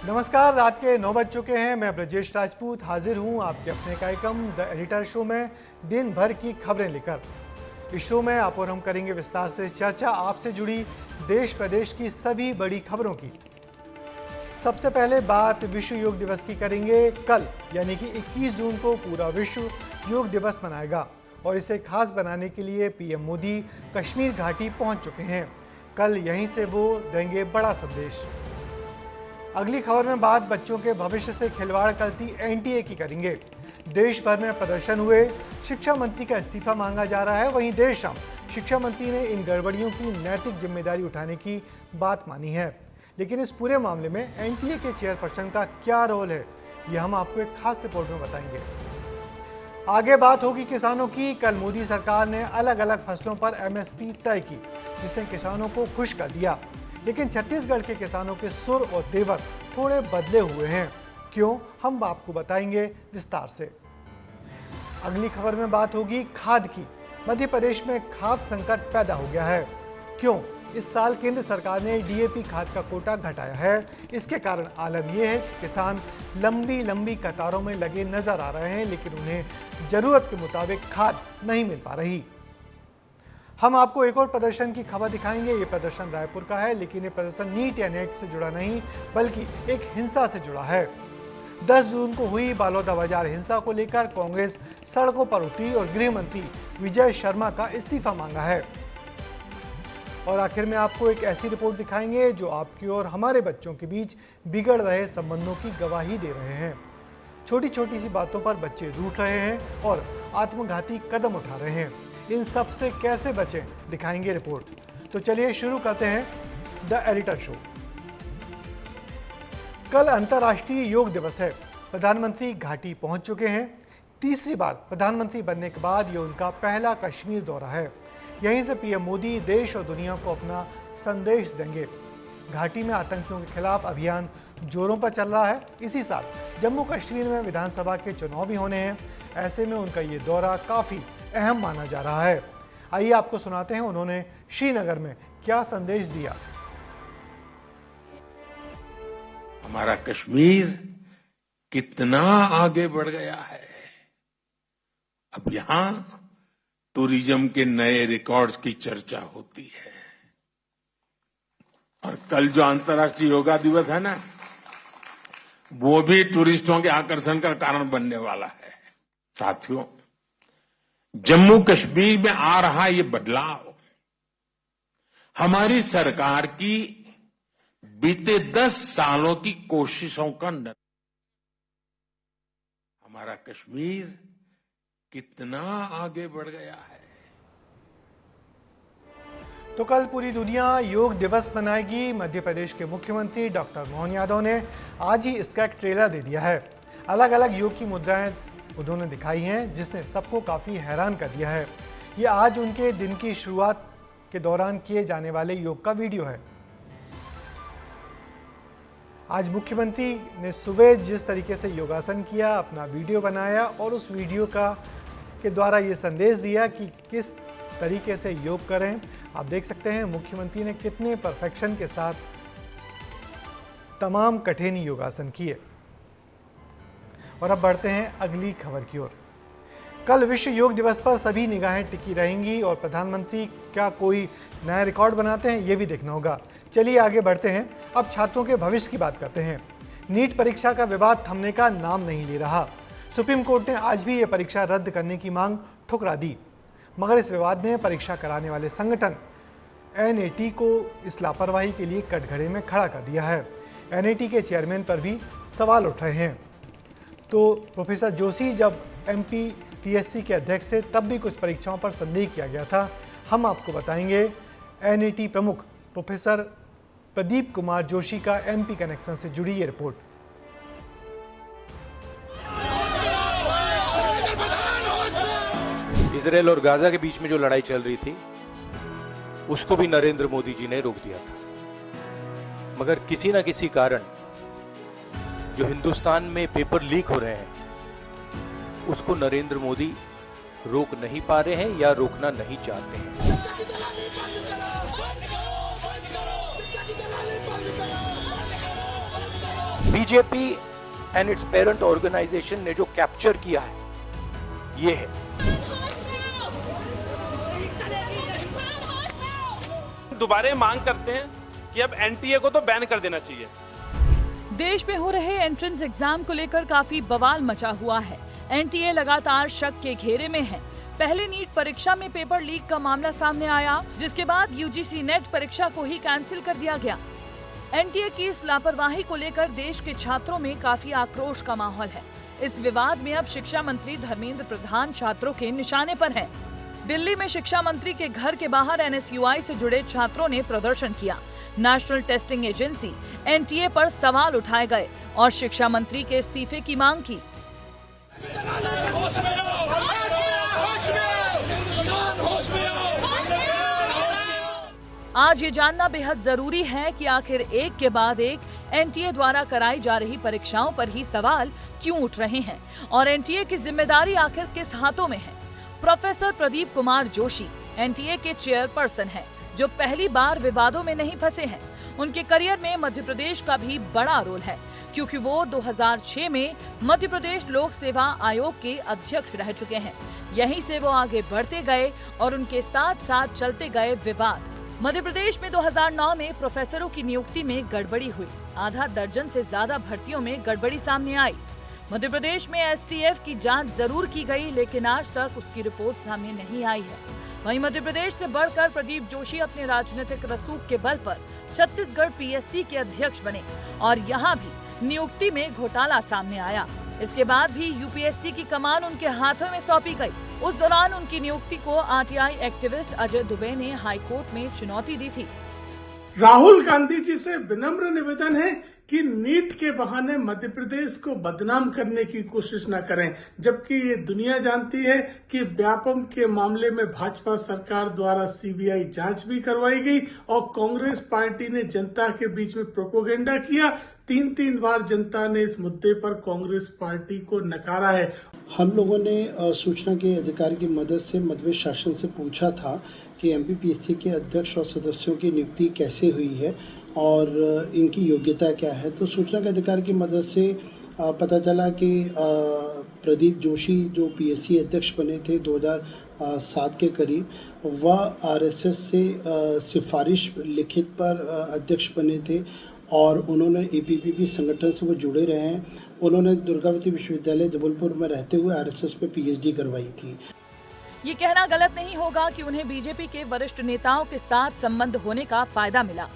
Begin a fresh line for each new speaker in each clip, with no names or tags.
नमस्कार, रात के 9 बज चुके हैं। मैं ब्रजेश राजपूत हाजिर हूं आपके अपने कार्यक्रम द एडिटर शो में दिन भर की खबरें लेकर। इस शो में आप और हम करेंगे विस्तार से चर्चा आपसे जुड़ी देश प्रदेश की सभी बड़ी खबरों की। सबसे पहले बात विश्व योग दिवस की करेंगे। कल यानी कि 21 जून को पूरा विश्व योग दिवस मनाएगा और इसे खास बनाने के लिए पीएम मोदी कश्मीर घाटी पहुंच चुके हैं। कल यहीं से वो देंगे बड़ा संदेश। अगली खबर में बात बच्चों के भविष्य से खिलवाड़ करती एनटीए की करेंगे। देश भर में प्रदर्शन हुए, शिक्षा मंत्री का इस्तीफा मांगा जा रहा है। वहीं देर शाम शिक्षा मंत्री ने इन गड़बड़ियों की नैतिक जिम्मेदारी उठाने की बात मानी है। लेकिन इस पूरे मामले में एनटीए के चेयरपर्सन का क्या रोल है, ये हम आपको एक खास रिपोर्ट में बताएंगे। आगे बात होगी किसानों की। कल मोदी सरकार ने अलग अलग फसलों पर एमएसपी तय की, जिसने किसानों को खुश कर दिया। लेकिन छत्तीसगढ़ के किसानों के सुर और तेवर थोड़े बदले हुए हैं। क्यों, हम आपको बताएंगे विस्तार से। अगली खबर में बात होगी खाद की। मध्य प्रदेश में खाद संकट पैदा हो गया है। क्यों, इस साल केंद्र सरकार ने डीएपी खाद का कोटा घटाया है। इसके कारण आलम यह है कि किसान लंबी लंबी कतारों में लगे नजर आ रहे हैं, लेकिन उन्हें जरूरत के मुताबिक खाद नहीं मिल पा रही। हम आपको एक और प्रदर्शन की खबर दिखाएंगे। ये प्रदर्शन रायपुर का है, लेकिन ये प्रदर्शन नीट या नेट से जुड़ा नहीं बल्कि एक हिंसा से जुड़ा है। 10 जून को हुई बालोदा बाजार हिंसा को लेकर कांग्रेस सड़कों पर उतरी और गृह मंत्री विजय शर्मा का इस्तीफा मांगा है। और आखिर में आपको एक ऐसी रिपोर्ट दिखाएंगे जो आपकी और हमारे बच्चों के बीच बिगड़ रहे संबंधों की गवाही दे रहे हैं। छोटी छोटी सी बातों पर बच्चे रूठ रहे हैं और आत्मघाती कदम उठा रहे हैं। इन सब से कैसे बचें, दिखाएंगे रिपोर्ट। तो चलिए शुरू करते हैं द एडिटर शो। कल अंतर्राष्ट्रीय योग दिवस है। प्रधानमंत्री घाटी पहुंच चुके हैं। तीसरी बार प्रधानमंत्री बनने के बाद ये उनका पहला कश्मीर दौरा है। यहीं से पीएम मोदी देश और दुनिया को अपना संदेश देंगे। घाटी में आतंकियों के खिलाफ अभियान जोरों पर चल रहा है। इसी साल जम्मू कश्मीर में विधानसभा के चुनाव भी होने हैं। ऐसे में उनका ये दौरा काफी अहम माना जा रहा है। आइए आपको सुनाते हैं उन्होंने श्रीनगर में क्या संदेश दिया।
हमारा कश्मीर कितना आगे बढ़ गया है। अब यहां टूरिज्म के नए रिकॉर्ड्स की चर्चा होती है। और कल जो अंतर्राष्ट्रीय योगा दिवस है ना, वो भी टूरिस्टों के आकर्षण का कारण बनने वाला है। साथियों, जम्मू कश्मीर में आ रहा ये बदलाव हमारी सरकार की बीते 10 सालों की कोशिशों का नतीजा। हमारा कश्मीर कितना आगे बढ़ गया है।
तो कल पूरी दुनिया योग दिवस मनाएगी। मध्य प्रदेश के मुख्यमंत्री डॉक्टर मोहन यादव ने आज ही इसका एक ट्रेलर दे दिया है। अलग अलग योग की मुद्राएं उन्होंने दिखाई हैं, जिसने सबको काफी हैरान कर दिया है। ये आज उनके दिन की शुरुआत के दौरान किए जाने वाले योग का वीडियो है। आज मुख्यमंत्री ने सुबह जिस तरीके से योगासन किया, अपना वीडियो बनाया और उस वीडियो के द्वारा ये संदेश दिया कि किस तरीके से योग करें। आप देख सकते हैं मुख्यमंत्री ने कितने परफेक्शन के साथ तमाम कठिन योगासन किए। और अब बढ़ते हैं अगली खबर की ओर। कल विश्व योग दिवस पर सभी निगाहें टिकी रहेंगी और प्रधानमंत्री क्या कोई नया रिकॉर्ड बनाते हैं, ये भी देखना होगा। चलिए आगे बढ़ते हैं। अब छात्रों के भविष्य की बात करते हैं। नीट परीक्षा का विवाद थमने का नाम नहीं ले रहा। सुप्रीम कोर्ट ने आज भी ये परीक्षा रद्द करने की मांग ठुकरा दी, मगर इस विवाद ने परीक्षा कराने वाले संगठन एनएटी को इस लापरवाही के लिए कटघरे में खड़ा कर दिया है। एनएटी के चेयरमैन पर भी सवाल उठ रहे हैं। तो प्रोफेसर जोशी जब एमपीपीएससी के अध्यक्ष थे, तब भी कुछ परीक्षाओं पर संदेह किया गया था। हम आपको बताएंगे एनएटी प्रमुख प्रोफेसर प्रदीप कुमार जोशी का एमपी कनेक्शन से जुड़ी ये रिपोर्ट।
इजराइल और गाजा के बीच में जो लड़ाई चल रही थी, उसको भी नरेंद्र मोदी जी ने रोक दिया था। मगर किसी न किसी कारण जो हिंदुस्तान में पेपर लीक हो रहे हैं, उसको नरेंद्र मोदी रोक नहीं पा रहे हैं या रोकना नहीं चाहते हैं। BJP and its parent organization ने जो कैप्चर किया है ये है।
दोबारा मांग करते हैं कि अब एनटीए को तो बैन कर देना चाहिए।
देश में हो रहे एंट्रेंस एग्जाम को लेकर काफी बवाल मचा हुआ है। एनटीए लगातार शक के घेरे में है। पहले नीट परीक्षा में पेपर लीक का मामला सामने आया, जिसके बाद यूजीसी नेट परीक्षा को ही कैंसिल कर दिया गया। एनटीए की इस लापरवाही को लेकर देश के छात्रों में काफी आक्रोश का माहौल है। इस विवाद में अब शिक्षा मंत्री धर्मेंद्र प्रधान छात्रों के निशाने पर हैं। दिल्ली में शिक्षा मंत्री के घर के बाहर एनएसयूआई से जुड़े छात्रों ने प्रदर्शन किया। नेशनल टेस्टिंग एजेंसी एनटीए पर सवाल उठाए गए और शिक्षा मंत्री के इस्तीफे की मांग की। आज ये जानना बेहद जरूरी है कि आखिर एक के बाद एक एनटीए द्वारा कराई जा रही परीक्षाओं पर ही सवाल क्यों उठ रहे हैं और एनटीए की जिम्मेदारी आखिर किस हाथों में है। प्रोफेसर प्रदीप कुमार जोशी एनटीए के चेयरपर्सन हैं, जो पहली बार विवादों में नहीं फंसे हैं। उनके करियर में मध्य प्रदेश का भी बड़ा रोल है, क्योंकि वो 2006 में मध्य प्रदेश लोक सेवा आयोग के अध्यक्ष रह चुके हैं। यहीं से वो आगे बढ़ते गए और उनके साथ साथ चलते गए विवाद। मध्य प्रदेश में 2009 में प्रोफेसरों की नियुक्ति में गड़बड़ी हुई। आधा दर्जन से ज्यादा भर्तियों में गड़बड़ी सामने आई। मध्य प्रदेश में एसटीएफ की जांच जरूर की गई, लेकिन आज तक उसकी रिपोर्ट सामने नहीं आई है। वहीं मध्य प्रदेश से बढ़कर प्रदीप जोशी अपने राजनीतिक रसूख के बल पर छत्तीसगढ़ पीएससी के अध्यक्ष बने और यहाँ भी नियुक्ति में घोटाला सामने आया। इसके बाद भी यूपीएससी की कमान उनके हाथों में सौंपी गई। उस दौरान उनकी नियुक्ति को आरटीआई एक्टिविस्ट अजय दुबे ने हाईकोर्ट में चुनौती दी थी।
राहुल गांधी जी से विनम्र निवेदन है कि नीट के बहाने मध्य प्रदेश को बदनाम करने की कोशिश न करें, जबकि ये दुनिया जानती है कि व्यापम के मामले में भाजपा सरकार द्वारा सीबीआई जांच भी करवाई गई और कांग्रेस पार्टी ने जनता के बीच में प्रोपोगेंडा किया। 3 बार जनता ने इस मुद्दे पर कांग्रेस पार्टी को नकारा है।
हम लोगों ने सूचना के अधिकारी की मदद से मध्य प्रदेश शासन से पूछा था कि एमपीपीएससी के अध्यक्ष और सदस्यों की नियुक्ति कैसे हुई है और इनकी योग्यता क्या है। तो सूचना के अधिकारी की मदद से पता चला कि प्रदीप जोशी जो पीएससी अध्यक्ष बने थे 2007 के करीब, वह आरएसएस से सिफारिश लिखित पर अध्यक्ष बने थे और उन्होंने एपीपीपी संगठन से वो जुड़े रहे हैं। उन्होंने दुर्गावती विश्वविद्यालय जबलपुर में रहते हुए आरएसएस पे पीएचडी करवाई थी।
ये कहना गलत नहीं होगा कि उन्हें बीजेपी के वरिष्ठ नेताओं के साथ संबंध होने का फायदा मिला,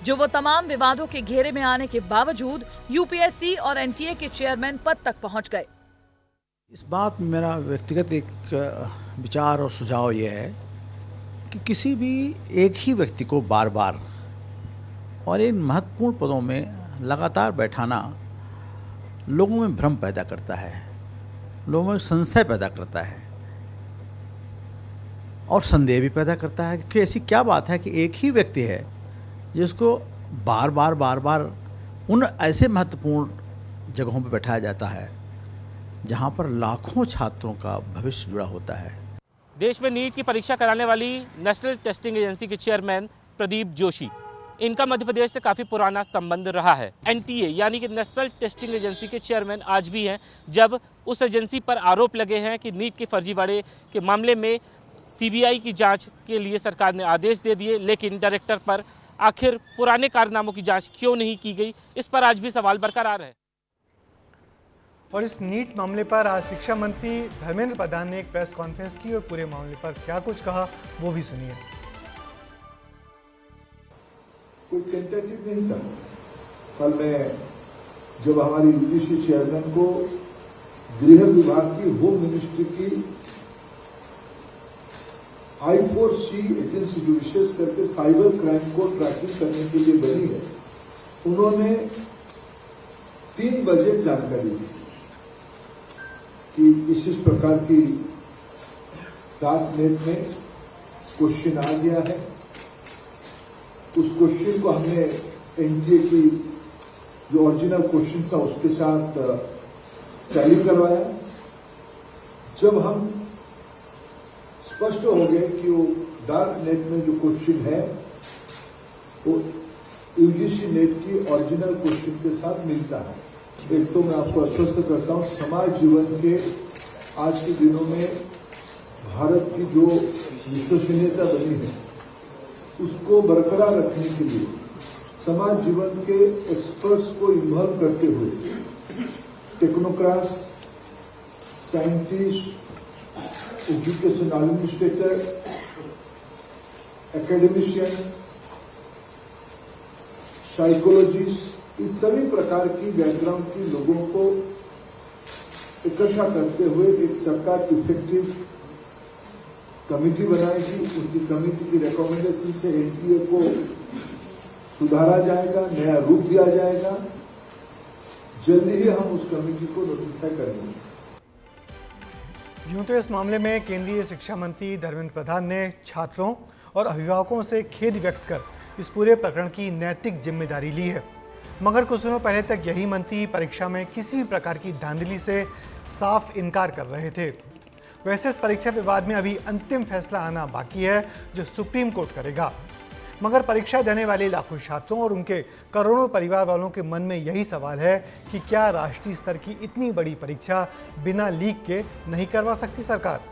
जो वो तमाम विवादों के घेरे में आने के बावजूद यूपीएससी और एनटीए के चेयरमैन पद तक पहुंच गए।
इस बात में मेरा व्यक्तिगत एक विचार और सुझाव ये है कि किसी भी एक ही व्यक्ति को बार बार और इन महत्वपूर्ण पदों में लगातार बैठाना लोगों में भ्रम पैदा करता है, लोगों में संशय पैदा करता है और संदेह भी पैदा करता है कि ऐसी क्या बात है कि एक ही व्यक्ति है जिसको बार बार उन ऐसे महत्वपूर्ण जगहों पर बैठाया जाता है जहां पर लाखों छात्रों का भविष्य जुड़ा होता है।
देश में नीट की परीक्षा कराने वाली नेशनल टेस्टिंग एजेंसी के चेयरमैन प्रदीप जोशी, इनका मध्य प्रदेश से काफ़ी पुराना संबंध रहा है। एनटीए यानी कि नेशनल टेस्टिंग एजेंसी के चेयरमैन आज भी हैं, जब उस एजेंसी पर आरोप लगे हैं कि नीट के फर्जीवाड़े के मामले में सीबीआई की जांच के लिए सरकार ने आदेश दे दिए, लेकिन डायरेक्टर पर आखिर पुराने कारनामों की जांच क्यों नहीं की गई, इस पर आज भी सवाल बरकरार है।
और इस नीट मामले पर आज शिक्षा मंत्री धर्मेंद्र प्रधान ने एक प्रेस कॉन्फ्रेंस की और पूरे मामले पर क्या कुछ कहा वो भी सुनिए।
कोई टेंटेटिव नहीं था। कल मैं जब हमारी यूजीसी चेयरमैन को गृह विभाग की होम मिनिस्ट्री की I4C एजेंसी जो विशेष करके साइबर क्राइम को ट्रैकिंग करने के लिए बनी है, उन्होंने 3 बजे जानकारी दी कि इस प्रकार की डार्क नेट में क्वेश्चन आ गया है। उस क्वेश्चन को हमने एनटीए की जो ओरिजिनल क्वेश्चन था उसके साथ टैली करवाया। जब हम स्पष्ट हो गए कि वो डार्क नेट में जो क्वेश्चन है वो यूजीसी नेट की ओरिजिनल क्वेश्चन के साथ मिलता है। एक तो मैं आपको आश्वस्त करता हूं, समाज जीवन के आज के दिनों में भारत की जो विश्वसनीयता बनी है उसको बरकरार रखने के लिए समाज जीवन के एक्सपर्ट्स को इन्वॉल्व करते हुए technocrats, scientist, education administrator, academician, psychologist, इस सभी प्रकार की बैकग्राउंड के लोगों को इकट्ठा करते हुए एक सरकार इफेक्टिव कमेटी बनाएगी। उनकी कमेटी की रिकमेंडेशन से एनटीए को सुधारा जाएगा, नया रूप दिया जाएगा। जल्दी ही हम उस कमेटी को नोटिफाई करेंगे।
यूं तो इस मामले में केंद्रीय शिक्षा मंत्री धर्मेंद्र प्रधान ने छात्रों और अभिभावकों से खेद व्यक्त कर इस पूरे प्रकरण की नैतिक जिम्मेदारी ली है, मगर कुछ दिनों पहले तक यही मंत्री परीक्षा में किसी भी प्रकार की धांधली से साफ इनकार कर रहे थे। वैसे इस परीक्षा विवाद में अभी अंतिम फैसला आना बाकी है जो सुप्रीम कोर्ट करेगा, मगर परीक्षा देने वाले लाखों छात्रों और उनके करोड़ों परिवार वालों के मन में यही सवाल है कि क्या राष्ट्रीय स्तर की इतनी बड़ी परीक्षा बिना लीक के नहीं करवा सकती सरकार।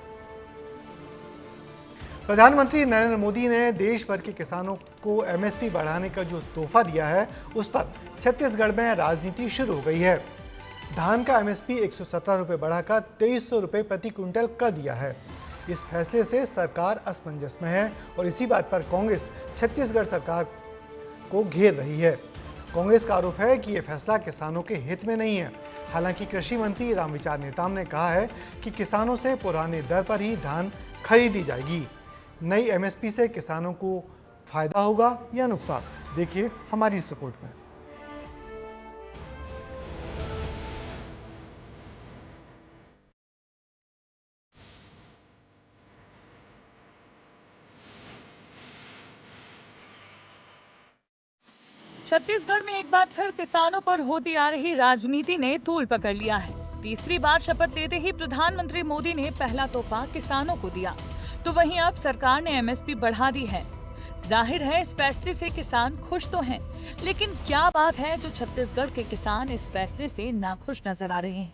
प्रधानमंत्री नरेंद्र मोदी ने देश भर के किसानों को एमएसपी बढ़ाने का जो तोहफा दिया है उस पर छत्तीसगढ़ में राजनीति शुरू हो गई है। धान का एमएसपी 117 रुपये बढ़ाकर 2300 रुपये प्रति क्विंटल कर दिया है। इस फैसले से सरकार असमंजस में है और इसी बात पर कांग्रेस छत्तीसगढ़ सरकार को घेर रही है। कांग्रेस का आरोप है कि यह फैसला किसानों के हित में नहीं है। हालांकि कृषि मंत्री रामविचार नेताम ने कहा है कि किसानों से पुराने दर पर ही धान खरीदी जाएगी। नई एमएसपी से किसानों को फायदा होगा या नुकसान, देखिए हमारी इस रिपोर्ट में।
छत्तीसगढ़ में एक बार फिर किसानों पर होती आ रही राजनीति ने तूल पकड़ लिया है। तीसरी बार शपथ लेते ही प्रधानमंत्री मोदी ने पहला तोहफा किसानों को दिया, तो वहीं अब सरकार ने एमएसपी बढ़ा दी है। जाहिर है इस फैसले से किसान खुश तो हैं, लेकिन क्या बात है जो छत्तीसगढ़ के किसान इस फैसले से नाखुश नजर आ रहे हैं।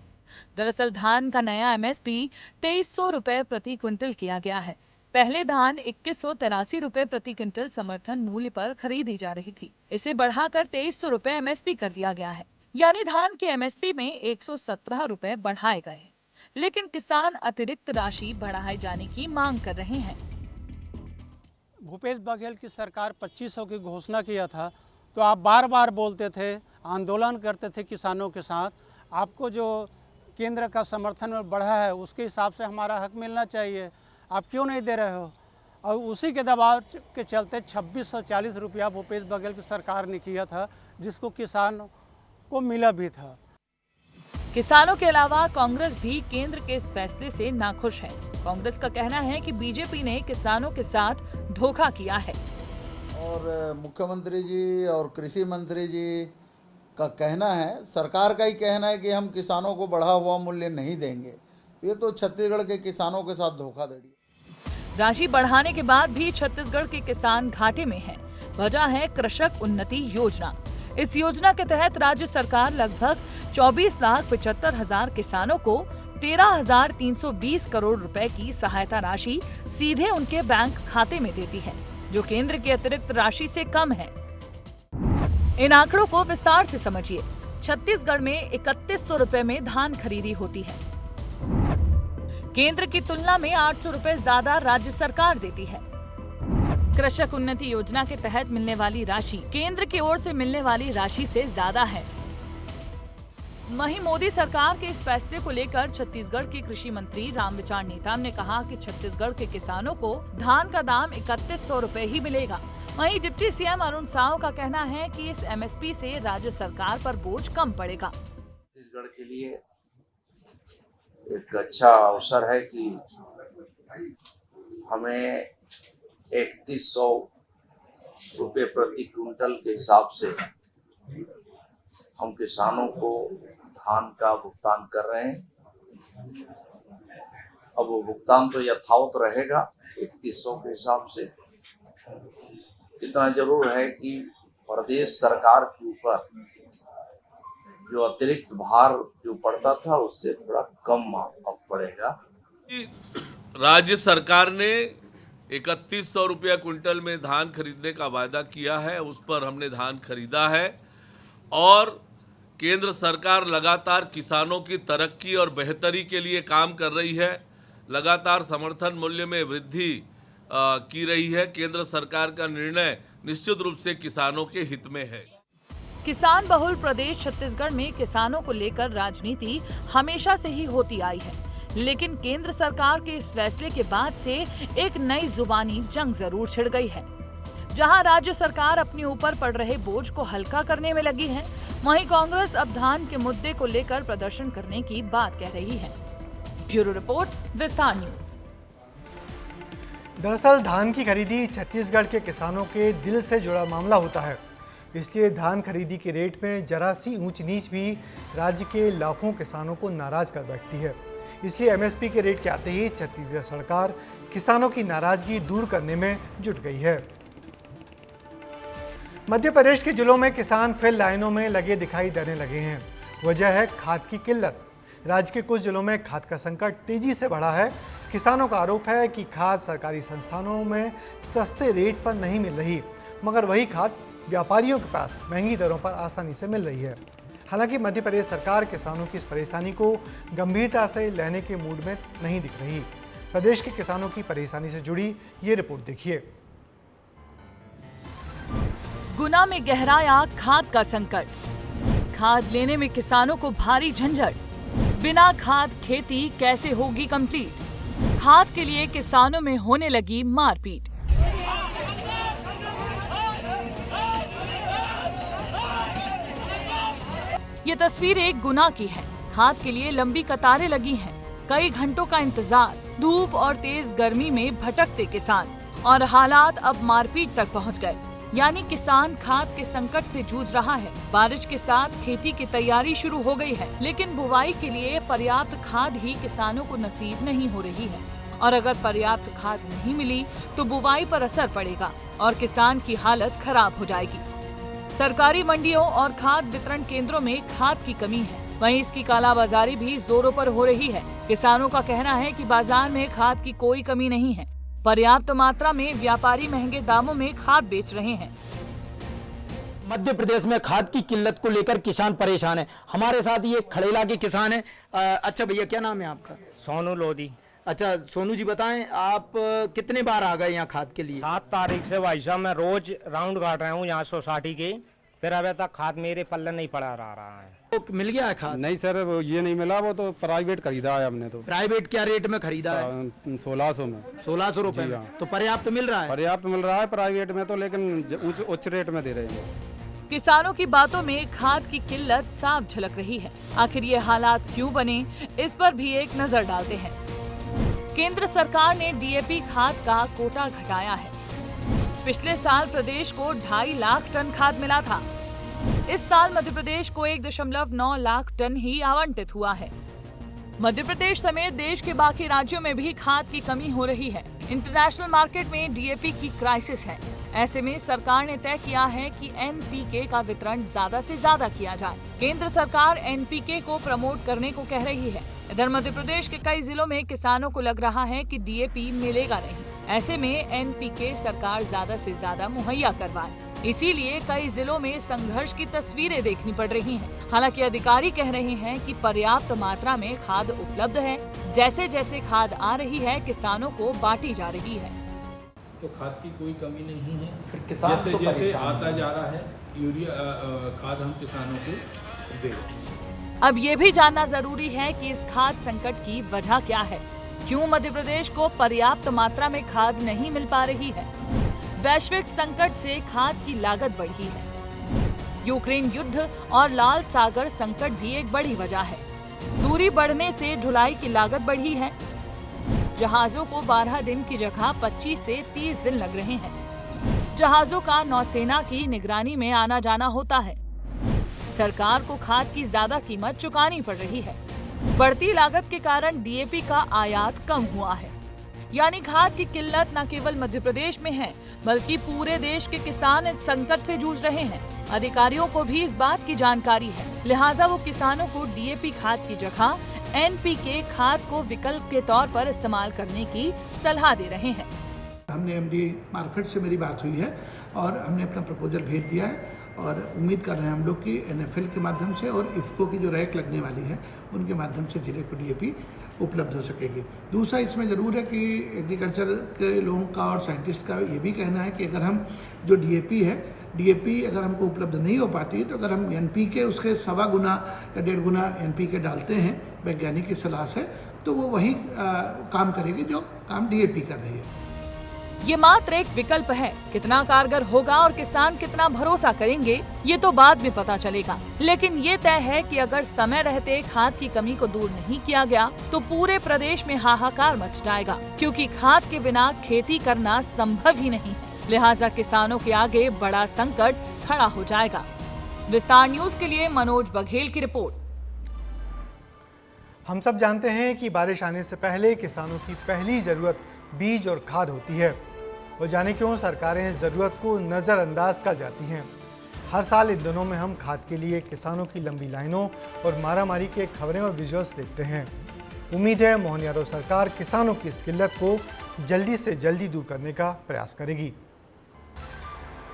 दरअसल धान का नया एमएसपी 2300 रुपए प्रति क्विंटल किया गया है। पहले धान 2183 रुपए प्रति क्विंटल समर्थन मूल्य पर खरीदी जा रही थी, इसे बढ़ाकर 2300 रुपए एमएसपी कर दिया गया है, यानी धान के एमएसपी में 117 रुपए बढ़ाए गए। लेकिन किसान अतिरिक्त राशि बढ़ाए जाने की मांग कर रहे हैं।
भूपेश बघेल की सरकार 2500 की घोषणा किया था, तो आप बार बार बोलते थे, आंदोलन करते थे किसानों के साथ। आपको जो केंद्र का समर्थन बढ़ा है उसके हिसाब से हमारा हक मिलना चाहिए, आप क्यों नहीं दे रहे हो? और उसी के दबाव के चलते 2640 रुपया भूपेश बघेल की सरकार ने किया था, जिसको किसान को मिला भी था।
किसानों के अलावा कांग्रेस भी केंद्र के इस फैसले से नाखुश है। कांग्रेस का कहना है कि बीजेपी ने किसानों के साथ धोखा किया है।
और मुख्यमंत्री जी और कृषि मंत्री जी का कहना है, सरकार का ही कहना है कि हम किसानों को बढ़ा हुआ मूल्य नहीं देंगे। ये तो छत्तीसगढ़ के किसानों के साथ धोखाधड़ी।
राशि बढ़ाने के बाद भी छत्तीसगढ़ के किसान घाटे में हैं। वजह है कृषक उन्नति योजना। इस योजना के तहत राज्य सरकार लगभग 24,75,000 किसानों को 13,320 करोड़ रुपए की सहायता राशि सीधे उनके बैंक खाते में देती है, जो केंद्र की अतिरिक्त राशि से कम है। इन आंकड़ों को विस्तार से समझिए। छत्तीसगढ़ में 3100 रुपए में धान खरीदी होती है। केंद्र की तुलना में 800 रुपए ज्यादा राज्य सरकार देती है। कृषक उन्नति योजना के तहत मिलने वाली राशि केंद्र की ओर से मिलने वाली राशि से ज्यादा है। वहीं मोदी सरकार के इस फैसले को लेकर छत्तीसगढ़ के कृषि मंत्री रामविचार नेताम ने कहा कि छत्तीसगढ़ के किसानों को धान का दाम 3100 रुपए ही मिलेगा। वहीं डिप्टी सीएम अरुण साव का कहना है कि इस एमएसपी से राज्य सरकार पर बोझ कम पड़ेगा।
छत्तीसगढ़ के लिए एक अच्छा अवसर है कि हमें 3100 रुपये प्रति क्विंटल के हिसाब से हम किसानों को धान का भुगतान कर रहे हैं। अब वो भुगतान तो यथावत रहेगा 3100 के हिसाब से। इतना जरूर है कि प्रदेश सरकार के ऊपर जो अतिरिक्त भार जो पड़ता था उससे थोड़ा कम अब पड़ेगा।
राज्य सरकार ने 3100 रुपया क्विंटल में धान खरीदने का वायदा किया है, उस पर हमने धान खरीदा है और केंद्र सरकार लगातार किसानों की तरक्की और बेहतरी के लिए काम कर रही है, लगातार समर्थन मूल्य में वृद्धि की रही है। केंद्र सरकार का निर्णय निश्चित रूप से किसानों के हित में है।
किसान बहुल प्रदेश छत्तीसगढ़ में किसानों को लेकर राजनीति हमेशा से ही होती आई है, लेकिन केंद्र सरकार के इस फैसले के बाद से एक नई जुबानी जंग जरूर छिड़ गई है। जहां राज्य सरकार अपने ऊपर पड़ रहे बोझ को हल्का करने में लगी है, वहीं कांग्रेस अब धान के मुद्दे को लेकर प्रदर्शन करने की बात कह रही है। ब्यूरो रिपोर्ट, विस्तार न्यूज।
दरअसल धान की खरीदी छत्तीसगढ़ के किसानों के दिल से जुड़ा मामला होता है, इसलिए धान खरीदी के रेट में जरा सी ऊंच नीच भी राज्य के लाखों किसानों को नाराज कर बैठती है। इसलिए एमएसपी के रेट के आते ही छत्तीसगढ़ सरकार किसानों की नाराजगी दूर करने में जुट गई है। मध्य प्रदेश के जिलों में किसान फिर लाइनों में लगे दिखाई देने लगे हैं। वजह है खाद की किल्लत। राज्य के कुछ जिलों में खाद का संकट तेजी से बढ़ा है। किसानों का आरोप है कि खाद सरकारी संस्थानों में सस्ते रेट पर नहीं मिल रही, मगर वही खाद व्यापारियों के पास महंगी दरों पर आसानी से मिल रही है। हालांकि मध्य प्रदेश सरकार किसानों की इस परेशानी को गंभीरता से लेने के मूड में नहीं दिख रही। प्रदेश के किसानों की परेशानी से जुड़ी ये रिपोर्ट देखिए।
गुना में गहराया खाद का संकट। खाद लेने में किसानों को भारी झंझट। बिना खाद खेती कैसे होगी कंप्लीट? खाद के लिए किसानों में होने लगी मारपीट। ये तस्वीर एक गुना की है। खाद के लिए लंबी कतारें लगी हैं। कई घंटों का इंतजार, धूप और तेज गर्मी में भटकते किसान, और हालात अब मारपीट तक पहुंच गए। यानी किसान खाद के संकट से जूझ रहा है। बारिश के साथ खेती की तैयारी शुरू हो गई है, लेकिन बुवाई के लिए पर्याप्त खाद ही किसानों को नसीब नहीं हो रही है। और अगर पर्याप्त खाद नहीं मिली तो बुवाई पर असर पड़ेगा और किसान की हालत खराब हो जाएगी। सरकारी मंडियों और खाद वितरण केंद्रों में खाद की कमी है, वहीं इसकी कालाबाजारी भी जोरों पर हो रही है। किसानों का कहना है कि बाजार में खाद की कोई कमी नहीं है। पर्याप्त मात्रा में व्यापारी महंगे दामों में खाद बेच रहे हैं।
मध्य प्रदेश में खाद की किल्लत को लेकर किसान परेशान है। हमारे साथ ये खड़ेला के किसान हैं। अच्छा भैया, क्या नाम है आपका?
सोनू लोधी।
अच्छा सोनू जी, बताएं आप कितने बार आ गए यहाँ खाद के लिए?
7 तारीख से भाई साहब मैं रोज राउंड काट रहा हूँ यहाँ सोसाइटी के, फिर अभी तक खाद मेरे पल्ले नहीं पड़ा रहा है।
तो मिल गया है खाद?
नहीं सर, वो ये नहीं मिला, वो तो प्राइवेट खरीदा है हमने। तो
प्राइवेट क्या रेट में खरीदा है?
1600 में।
1600 रुपए में? तो पर्याप्त मिल रहा है?
पर्याप्त मिल रहा है प्राइवेट में तो, लेकिन उच्च रेट में दे रहे हैं।
किसानों की बातों में खाद की किल्लत साफ झलक रही है। आखिर ये हालात क्यों बने, इस पर भी एक नजर डालते हैं। केंद्र सरकार ने डीएपी खाद का कोटा घटाया है। पिछले साल प्रदेश को 2.5 लाख टन खाद मिला था। इस साल मध्य प्रदेश को 1.9 लाख टन ही आवंटित हुआ है। मध्य प्रदेश समेत देश के बाकी राज्यों में भी खाद की कमी हो रही है। इंटरनेशनल मार्केट में डीएपी की क्राइसिस है। ऐसे में सरकार ने तय किया है कि एनपीके का वितरण ज्यादा से ज्यादा किया जाए। केंद्र सरकार एनपीके को प्रमोट करने को कह रही है। इधर मध्य प्रदेश के कई जिलों में किसानों को लग रहा है कि डीएपी मिलेगा नहीं। ऐसे में एनपीके सरकार ज्यादा से ज्यादा मुहैया करवाए। इसीलिए कई जिलों में संघर्ष की तस्वीरें देखनी पड़ रही हैं। हालांकि अधिकारी कह रहे हैं कि पर्याप्त मात्रा में खाद उपलब्ध है। जैसे जैसे खाद आ रही है, किसानों को बांटी जा रही है।
तो खाद की कोई कमी नहीं है।
फिर किसान
जैसे
तो
जैसे आता जा रहा है यूरिया खाद हम किसानों को दे।
अब ये भी जानना जरूरी है कि इस खाद संकट की वजह क्या है। क्यों मध्य प्रदेश को पर्याप्त मात्रा में खाद नहीं मिल पा रही है? वैश्विक संकट से खाद की लागत बढ़ी है। यूक्रेन युद्ध और लाल सागर संकट भी एक बड़ी वजह है। दूरी बढ़ने से ढुलाई की लागत बढ़ी है। जहाजों को 12 दिन की जगह 25 से 30 दिन लग रहे हैं। जहाजों का नौसेना की निगरानी में आना जाना होता है। सरकार को खाद की ज्यादा कीमत चुकानी पड़ रही है। बढ़ती लागत के कारण डीएपी का आयात कम हुआ है। यानी खाद की किल्लत न केवल मध्य प्रदेश में है बल्कि पूरे देश के किसान इस संकट से जूझ रहे हैं। अधिकारियों को भी इस बात की जानकारी है, लिहाजा वो किसानों को डीएपी खाद की जगह एनपीके खाद को विकल्प के तौर पर इस्तेमाल करने की सलाह दे रहे हैं।
हमने एमडी मार्केट से मेरी बात हुई है और हमने अपना प्रपोजल भेज दिया है और उम्मीद कर रहे हैं हम लोग कि एनएफएल के माध्यम से और इफ्को की जो रैक लगने वाली है उनके माध्यम से जिले को डीएपी उपलब्ध हो सकेगी। दूसरा इसमें ज़रूर है कि एग्रीकल्चर के लोगों का और साइंटिस्ट का ये भी कहना है कि अगर हम जो डीएपी अगर हमको उपलब्ध नहीं हो पाती तो अगर हम एनपीके उसके 1.25 गुना या 1.5 गुना एनपीके डालते हैं वैज्ञानिक की सलाह से, तो वो वही काम करेगी जो काम डीएपी कर रही है।
ये मात्र एक विकल्प है, कितना कारगर होगा और किसान कितना भरोसा करेंगे ये तो बाद में पता चलेगा। लेकिन ये तय है कि अगर समय रहते खाद की कमी को दूर नहीं किया गया तो पूरे प्रदेश में हाहाकार मच जाएगा, क्योंकि खाद के बिना खेती करना संभव ही नहीं है। लिहाजा किसानों के आगे बड़ा संकट खड़ा हो जाएगा। विस्तार न्यूज के लिए मनोज बघेल की रिपोर्ट।
हम सब जानते हैं कि बारिश आने से पहले किसानों की पहली जरूरत बीज और खाद होती है और जाने क्यों सरकारें इस जरूरत को नज़रअंदाज कर जाती हैं। हर साल इन दिनों में हम खाद के लिए किसानों की लंबी लाइनों और मारामारी के खबरें और विजुअल्स देखते हैं। उम्मीद है मोहन यादव सरकार किसानों की इस किल्लत को जल्दी से जल्दी दूर करने का प्रयास करेगी।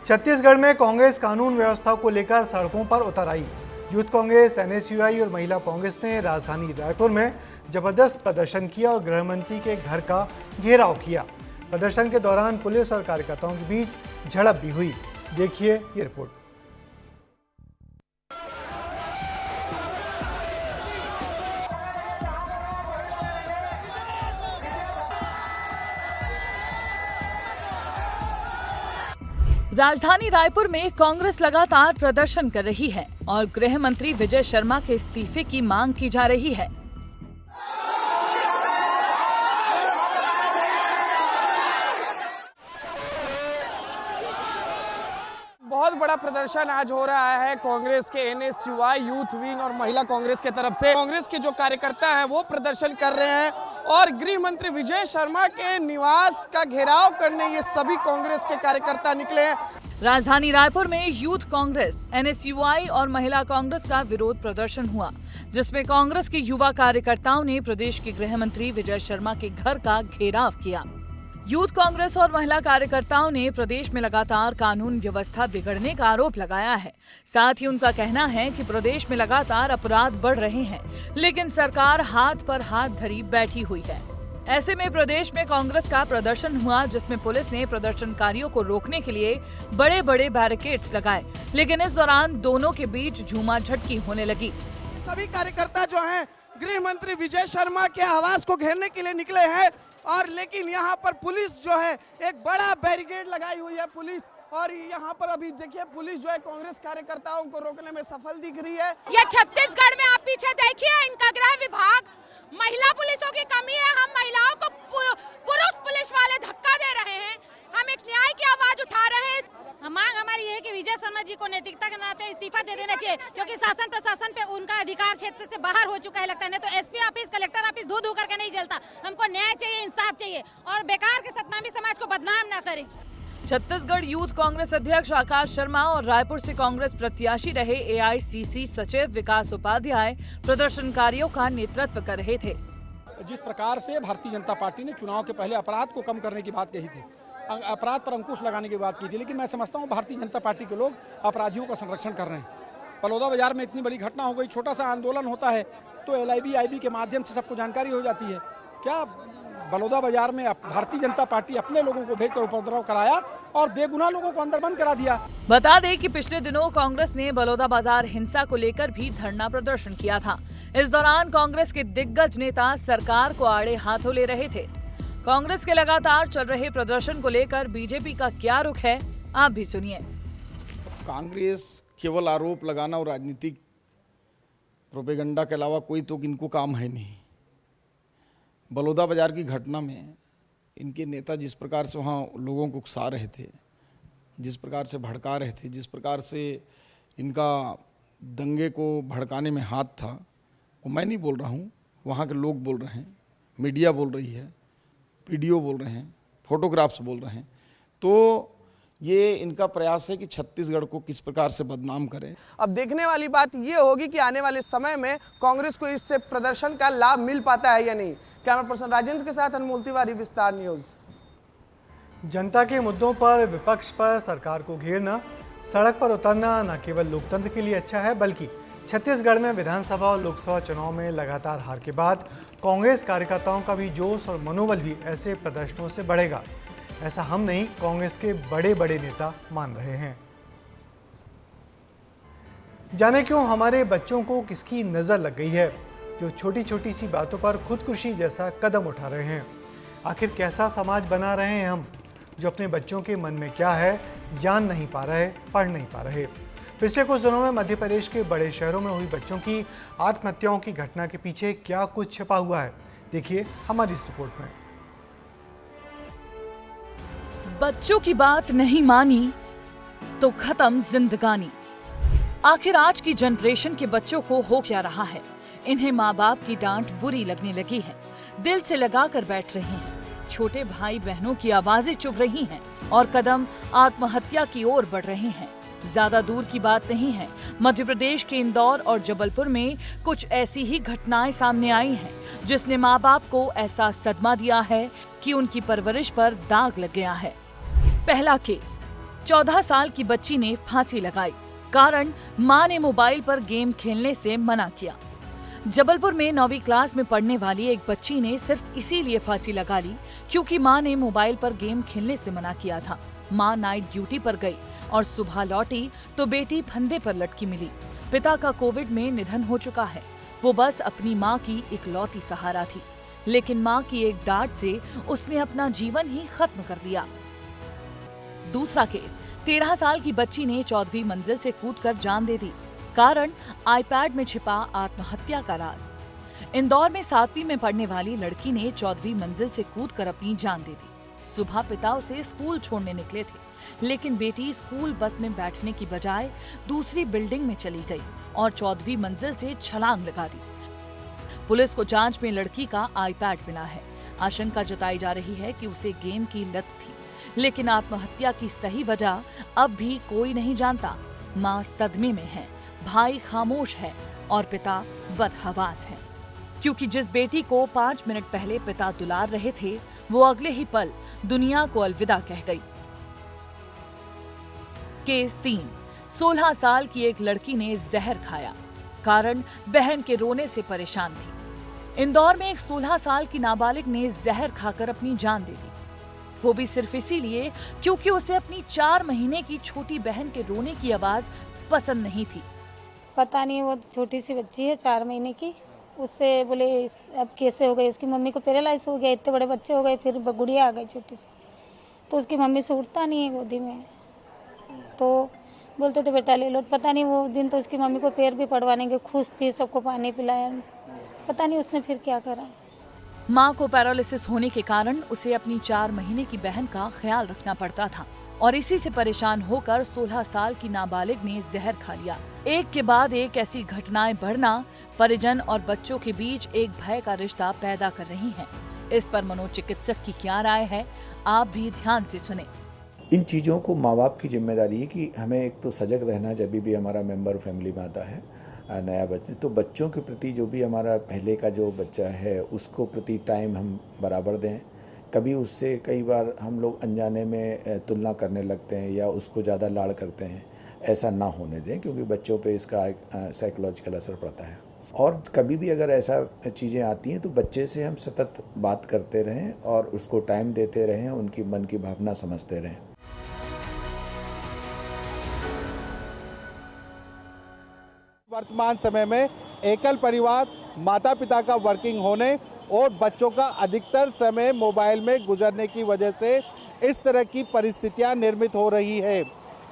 छत्तीसगढ़ में कांग्रेस कानून व्यवस्था को लेकर सड़कों पर उतर आई। यूथ कांग्रेस, एनएसयूआई और महिला कांग्रेस ने राजधानी रायपुर में जबरदस्त प्रदर्शन किया और गृह मंत्री के घर का घेराव किया। प्रदर्शन के दौरान पुलिस और कार्यकर्ताओं के बीच झड़प भी हुई। देखिए ये रिपोर्ट।
राजधानी रायपुर में कांग्रेस लगातार प्रदर्शन कर रही है और गृह मंत्री विजय शर्मा के इस्तीफे की मांग की जा रही है।
बहुत बड़ा प्रदर्शन आज हो रहा है कांग्रेस के एनएसयूआई, यूथ विंग और महिला कांग्रेस के तरफ से। कांग्रेस के जो कार्यकर्ता हैं वो प्रदर्शन कर रहे हैं और गृह मंत्री विजय शर्मा के निवास का घेराव करने ये सभी कांग्रेस के कार्यकर्ता निकले हैं।
राजधानी रायपुर में यूथ कांग्रेस, एनएसयूआई और महिला कांग्रेस का विरोध प्रदर्शन हुआ, जिसमें कांग्रेस के युवा कार्यकर्ताओं ने प्रदेश के गृह मंत्री विजय शर्मा के घर का घेराव किया। यूथ कांग्रेस और महिला कार्यकर्ताओं ने प्रदेश में लगातार कानून व्यवस्था बिगड़ने का आरोप लगाया है। साथ ही उनका कहना है कि प्रदेश में लगातार अपराध बढ़ रहे हैं, लेकिन सरकार हाथ पर हाथ धरी बैठी हुई है। ऐसे में प्रदेश में कांग्रेस का प्रदर्शन हुआ, जिसमें पुलिस ने प्रदर्शनकारियों को रोकने के लिए बड़े बड़े बैरिकेड्स लगाए, लेकिन इस दौरान दोनों के बीच झूमाझटकी होने लगी।
सभी कार्यकर्ता जो हैं गृह मंत्री विजय शर्मा के आवास को घेरने के लिए निकले हैं और लेकिन यहाँ पर पुलिस जो है एक बड़ा बैरिकेड लगाई हुई है पुलिस, और यहाँ पर अभी देखिए पुलिस जो है कांग्रेस कार्यकर्ताओं को रोकने में सफल दिख रही है।
ये छत्तीसगढ़ में आप पीछे देखिए, इनका गृह विभाग, महिला पुलिसों की कमी है। हम महिलाओं को पुरुष पुलिस वाले धक्का दे रहे हैं। हम एक न्याय की आवाज उठा रहे हैं।
मांग हमारी है कि विजय शर्मा जी को नैतिकता के नाते इस्तीफा दे देना चाहिए, क्योंकि शासन प्रशासन पे उनका अधिकार क्षेत्र से बाहर हो चुका है लगता है। नहीं तो एसपी ऑफिस, कलेक्टर ऑफिस धू धू करके नहीं जलता। हमको न्याय चाहिए, इंसाफ चाहिए और बेकार के सतनामी समाज को बदनाम ना करें।
छत्तीसगढ़ यूथ कांग्रेस अध्यक्ष आकाश शर्मा और रायपुर से कांग्रेस प्रत्याशी रहे एआईसीसी सचिव विकास उपाध्याय प्रदर्शनकारियों का नेतृत्व कर रहे थे।
जिस प्रकार से भारतीय जनता पार्टी ने चुनाव के पहले अपराध को कम करने की बात कही थी, अपराध पर अंकुश लगाने की बात की थी, लेकिन मैं समझता हूं भारतीय जनता पार्टी के लोग अपराधियों का संरक्षण कर रहे हैं। बलौदा बाजार में इतनी बड़ी घटना हो गई, छोटा सा आंदोलन होता है तो LIB के माध्यम से सबको जानकारी हो जाती है। क्या बलौदा बाजार में भारतीय जनता पार्टी अपने लोगों को भेजकर उपद्रव कराया और बेगुनाह लोगों को अंदर बंद करा दिया।
बता दें कि पिछले दिनों कांग्रेस ने बलौदा बाजार हिंसा को लेकर भी धरना प्रदर्शन किया था। इस दौरान कांग्रेस के दिग्गज नेता सरकार को आड़े हाथों ले रहे थे। कांग्रेस के लगातार चल रहे प्रदर्शन को लेकर बीजेपी का क्या रुख है, आप भी सुनिए।
कांग्रेस केवल आरोप लगाना और राजनीतिक प्रोपेगेंडा के अलावा कोई तो इनको काम है नहीं। बलौदा बाजार की घटना में इनके नेता जिस प्रकार से वहाँ लोगों को उकसा रहे थे, जिस प्रकार से भड़का रहे थे, जिस प्रकार से इनका दंगे को भड़काने में हाथ था, वो मैं नहीं बोल रहा हूँ, वहाँ के लोग बोल रहे हैं, मीडिया बोल रही है। वीडियो बोल रहे हैं, फोटोग्राफ्स बोल रहे हैं। तो ये इनका प्रयास है कि छत्तीसगढ़ को किस प्रकार से बदनाम करें।
अब देखने वाली बात ये होगी कि आने वाले समय में कांग्रेस को इससे प्रदर्शन का लाभ मिल पाता है या नहीं। कैमरा पर्सन राजेंद्र के साथ अनमोल तिवारी, विस्तार न्यूज।
जनता के मुद्दों पर विपक्ष पर सरकार को घेरना, सड़क पर उतरना न केवल लोकतंत्र के लिए अच्छा है, बल्कि छत्तीसगढ़ में विधानसभा और लोकसभा चुनाव में लगातार हार के बाद कांग्रेस कार्यकर्ताओं का भी जोश और मनोबल भी ऐसे प्रदर्शनों से बढ़ेगा। ऐसा हम नहीं, कांग्रेस के बड़े बड़े नेता मान रहे हैं। जाने क्यों हमारे बच्चों को किसकी नज़र लग गई है जो छोटी छोटी सी बातों पर खुदकुशी जैसा कदम उठा रहे हैं। आखिर कैसा समाज बना रहे हैं हम, जो अपने बच्चों के मन में क्या है जान नहीं पा रहे, पढ़ नहीं पा रहे। पिछले कुछ दिनों में मध्य प्रदेश के बड़े शहरों में हुई बच्चों की आत्महत्याओं की घटना के पीछे क्या कुछ छिपा हुआ है, देखिए हमारी इस रिपोर्ट में।
बच्चों की बात नहीं मानी तो खत्म जिंदगानी। आखिर आज की जनरेशन के बच्चों को हो क्या रहा है? इन्हें माँ बाप की डांट बुरी लगने लगी है, दिल से लगा कर बैठ रहे हैं। छोटे भाई बहनों की आवाजें चुभ रही हैं और कदम आत्महत्या की ओर बढ़ रहे हैं। ज्यादा दूर की बात नहीं है, मध्य प्रदेश के इंदौर और जबलपुर में कुछ ऐसी ही घटनाएं सामने आई हैं, जिसने माँ बाप को ऐसा सदमा दिया है कि उनकी परवरिश पर दाग लग गया है। पहला केस, 14 साल की बच्ची ने फांसी लगाई, कारण मां ने मोबाइल पर गेम खेलने से मना किया। जबलपुर में 9वीं क्लास में पढ़ने वाली एक बच्ची ने सिर्फ इसीलिए फांसी लगा ली क्योंकि मां ने मोबाइल पर गेम खेलने से मना किया था। मां नाइट ड्यूटी पर गई और सुबह लौटी तो बेटी फंदे पर लटकी मिली। पिता का कोविड में निधन हो चुका है। वो बस अपनी मां की इकलौती सहारा थी, लेकिन मां की एक डांट से उसने अपना जीवन ही खत्म कर लिया। दूसरा केस, 13 साल की बच्ची ने 14वीं मंजिल से कूदकर जान दे दी, कारण आईपैड में छिपा आत्महत्या का राज। इंदौर में 7वीं में पढ़ने वाली लड़की ने 14वीं मंजिल से कूदकर अपनी जान दे दी। सुबह पिता उसे स्कूल छोड़ने निकले थे, लेकिन बेटी स्कूल बस में बैठने की बजाय दूसरी बिल्डिंग में चली गई और 14वीं मंजिल से छलांग लगा दी। पुलिस को जांच में लड़की का आईपैड मिला है। आशंका जताई जा रही है कि उसे गेम की लत थी, लेकिन आत्महत्या की सही वजह अब भी कोई नहीं जानता। मां सदमे में है, भाई खामोश है और पिता बदहवास है, क्योंकि जिस बेटी को 5 मिनट पहले पिता दुलार रहे थे, वो अगले ही पल दुनिया को अलविदा कह गई। केस 3, 16 साल की एक लड़की ने जहर खाया, कारण बहन के रोने से परेशान थी। इंदौर में एक 16 साल की नाबालिग ने जहर खाकर अपनी जान दे दी, वो भी सिर्फ इसीलिए क्योंकि उसे अपनी 4 महीने की छोटी बहन के रोने की आवाज पसंद नहीं थी।
पता नहीं, वो छोटी सी बच्ची है 4 महीने की, उससे बोले अब कैसे हो गई, उसकी मम्मी को पैरालाइज हो गया, इतने बड़े बच्चे हो गए, फिर गुड़िया आ गई छोटी सी, तो उसकी मम्मी से उठता नहीं है गोदी में, तो बोलते थे बेटा ले लो। पता नहीं वो दिन तो उसकी मम्मी को पैर भी पड़वाने के खुश थी, सबको पानी पिलाया, पता नहीं उसने फिर क्या करा।
मां को पैरालिसिस होने के कारण उसे अपनी 4 महीने की बहन का ख्याल रखना पड़ता था और इसी से परेशान होकर 16 साल की नाबालिग ने जहर खा लिया। एक के बाद एक ऐसी घटनाएं बढ़ना परिजन और बच्चों के बीच एक भय का रिश्ता पैदा कर रही हैं। इस पर मनोचिकित्सक की क्या राय है, आप भी ध्यान से सुने।
इन चीज़ों को माँ बाप की जिम्मेदारी है कि हमें एक तो सजग रहना, जब भी हमारा मेंबर फैमिली में आता है नया बच्चा, तो बच्चों के प्रति जो भी हमारा पहले का जो बच्चा है उसको प्रति टाइम हम बराबर दें। कभी उससे कई बार हम लोग अनजाने में तुलना करने लगते हैं या उसको ज़्यादा लाड़ करते हैं, ऐसा ना होने दें, क्योंकि बच्चों पे इसका साइकोलॉजिकल असर पड़ता है। और कभी भी अगर ऐसा चीज़ें आती हैं तो बच्चे से हम सतत बात करते रहें और उसको टाइम देते रहें, उनकी मन की भावना समझते रहें।
वर्तमान समय में एकल परिवार, माता पिता का वर्किंग होने और बच्चों का अधिकतर समय मोबाइल में गुजरने की वजह से इस तरह की परिस्थितियां निर्मित हो रही है।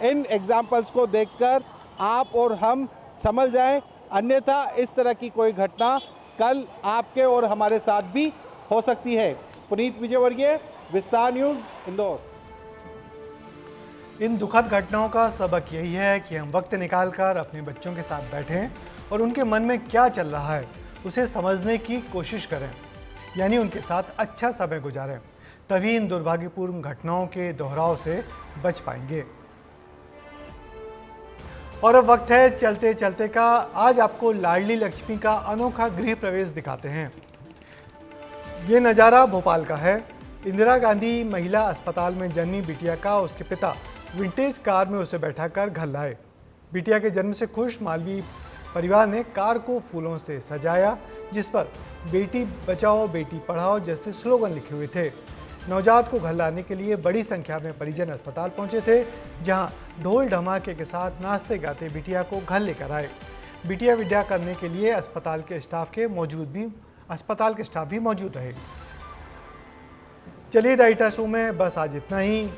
इन एग्जाम्पल्स को देखकर आप और हम समझ जाएं, अन्यथा इस तरह की कोई घटना कल आपके और हमारे साथ भी हो सकती है। पुनीत विजयवर्गीय, विस्तार न्यूज़, इंदौर।
इन दुखद घटनाओं का सबक यही है कि हम वक्त निकालकर अपने बच्चों के साथ बैठें और उनके मन में क्या चल रहा है उसे समझने की कोशिश करें, यानी उनके साथ अच्छा समय गुजारें। तभी इन दुर्भाग्यपूर्ण घटनाओं के दोहराव से बच पाएंगे। और अब वक्त है चलते चलते का। आज आपको लाडली लक्ष्मी का अनोखा गृह प्रवेश दिखाते हैं। ये नज़ारा भोपाल का है। इंदिरा गांधी महिला अस्पताल में जन्मी बिटिया का उसके पिता विंटेज कार में उसे बैठाकर घर लाए। बिटिया के जन्म से खुश मालवीय परिवार ने कार को फूलों से सजाया, जिस पर बेटी बचाओ बेटी पढ़ाओ जैसे स्लोगन लिखे हुए थे। नवजात को घर लाने के लिए बड़ी संख्या में परिजन अस्पताल पहुंचे थे, जहां ढोल धमाके के साथ नाचते गाते बिटिया को घर लेकर आए। बिटिया विद्या करने के लिए अस्पताल के स्टाफ भी मौजूद रहे। चलिए द एडिटर शो में बस आज इतना ही।